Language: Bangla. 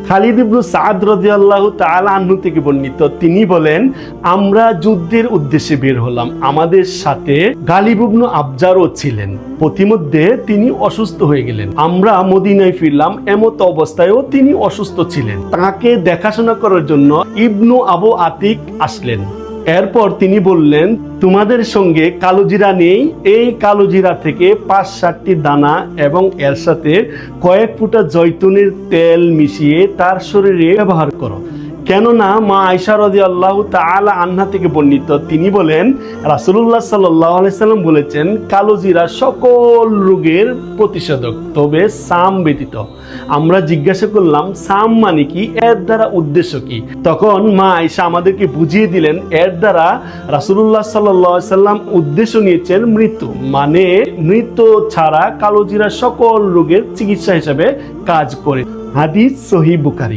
খালিদ ইবনে সাদ রাদিয়াল্লাহু তাআলা আনহু থেকে বর্ণিত, তিনি বলেন, আমরা যুদ্ধের উদ্দেশ্যে বের হলাম, আমাদের সাথে গালিব ইবনে আবজারও ছিলেন। পথিমধ্যে তিনি অসুস্থ হয়ে গেলেন। আমরা মদিনায় ফিরলাম, এমত অবস্থায়ও তিনি অসুস্থ ছিলেন। তাকে দেখাশোনা করার জন্য ইবনু আবু আতিক আসলেন। এরপর তিনি বললেন, তোমাদের সঙ্গে কালোজিরা নেই? এই কালোজিরা থেকে ৫-৭টি দানা এবং এর সাথে কয়েক ফোঁটা জয়তুনের তেল মিশিয়ে তার শরীরে ব্যবহার করো। কেননা মা আয়েশা রাদিয়াল্লাহু তাআলা আনহা থেকে বর্ণিত, তিনি বলেন, রাসূলুল্লাহ সাল্লাল্লাহু আলাইহি সাল্লাম বলেছেন, কালোজিরা সকল রোগের প্রতিষেধক, তবে সাম ব্যতীত। আমরা জিজ্ঞাসা করলাম, সাম মানে কি, এর দ্বারা উদ্দেশ্য কি? তখন মা আয়েশা আমাদেরকে বুঝিয়ে দিলেন, এর দ্বারা রাসূলুল্লাহ সাল্লাল্লাহু আলাইহি সাল্লাম উদ্দেশ্য নিয়েছেন মৃত্যু, মানে মৃত্যু ছাড়া কালোজিরা সকল রোগের চিকিৎসা হিসেবে কাজ করে। হাদিস সহিহ বুখারী।